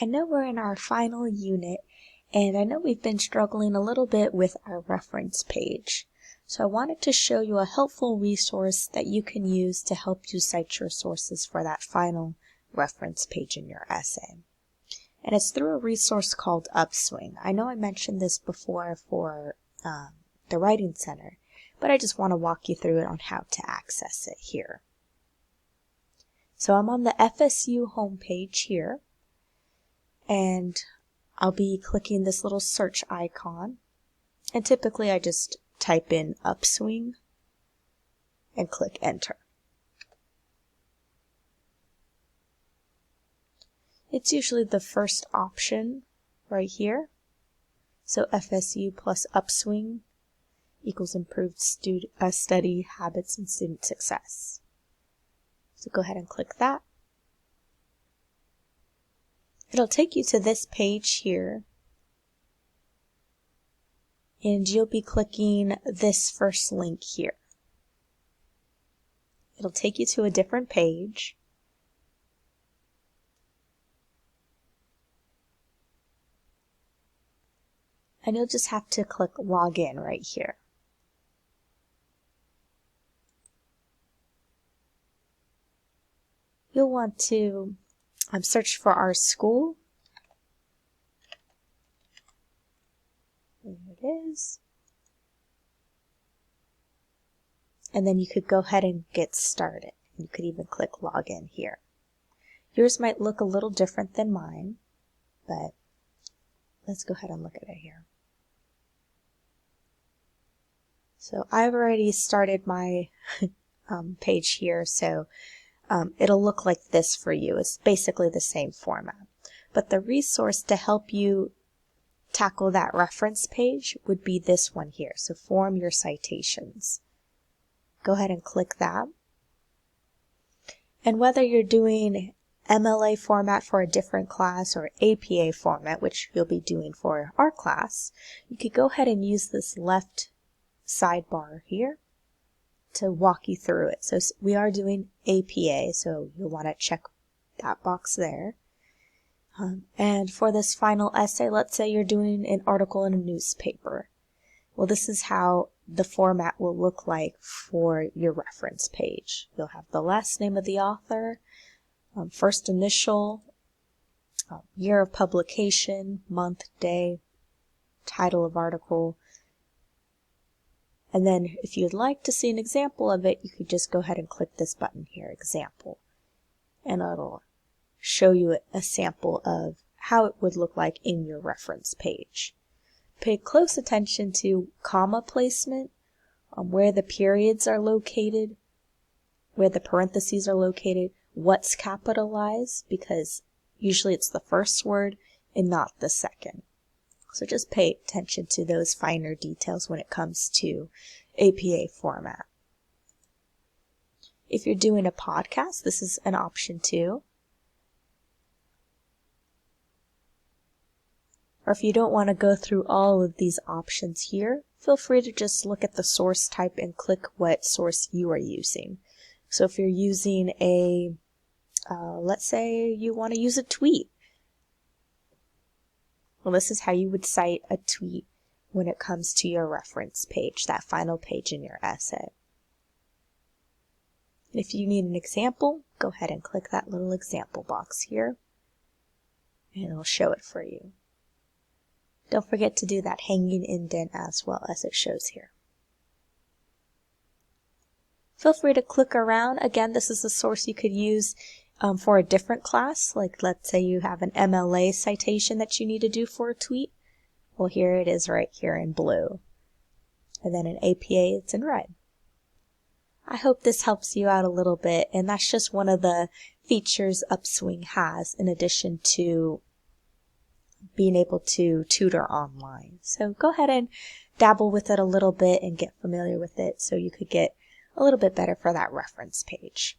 I know we're in our final unit, and I know we've been struggling a little bit with our reference page. So I wanted to show you a helpful resource that you can use to help you cite your sources for that final reference page in your essay. And it's through a resource called Upswing. I know I mentioned this before for the Writing Center, but I just want to walk you through it on how to access it here. So I'm on the FSU homepage here, and I'll be clicking this little search icon, and typically I just type in Upswing and click enter. It's usually the first option right here. So FSU plus Upswing equals improved study habits and student success. So go ahead and click that. It'll take you to this page here, and you'll be clicking this first link here. It'll take you to a different page. And you'll just have to click login right here. You'll want to search for our school. There it is. And then you could go ahead and get started. You could even click login here. Yours might look a little different than mine, but let's go ahead and look at it here. So I've already started my page here, so it'll look like this for you. It's basically the same format. But the resource to help you tackle that reference page would be this one here. So form your citations. Go ahead and click that. And whether you're doing MLA format for a different class or APA format, which you'll be doing for our class, you could go ahead and use this left sidebar here to walk you through it. So we are doing APA, so you'll want to check that box there. And for this final essay, let's say you're doing an article in a newspaper. Well, this is how the format will look like for your reference page. You'll have the last name of the author, first initial, year of publication, month, day, title of article. And then if you'd like to see an example of it, you could just go ahead and click this button here, example. And it'll show you a sample of how it would look like in your reference page. Pay close attention to comma placement, where the periods are located, where the parentheses are located, what's capitalized, because usually it's the first word and not the second. So just pay attention to those finer details when it comes to APA format. If you're doing a podcast, this is an option too. Or if you don't want to go through all of these options here, feel free to just look at the source type and click what source you are using. So if you're using a, let's say you want to use a tweet. Well, this is how you would cite a tweet when it comes to your reference page, that final page in your essay. If you need an example, go ahead and click that little example box here, and it'll show it for you. Don't forget to do that hanging indent as well as it shows here. Feel free to click around. Again, this is a source you could use for a different class, like let's say you have an MLA citation that you need to do for a tweet. Well, here it is right here in blue. And then in APA, it's in red. I hope this helps you out a little bit, and that's just one of the features Upswing has in addition to being able to tutor online. So go ahead and dabble with it a little bit and get familiar with it so you could get a little bit better for that reference page.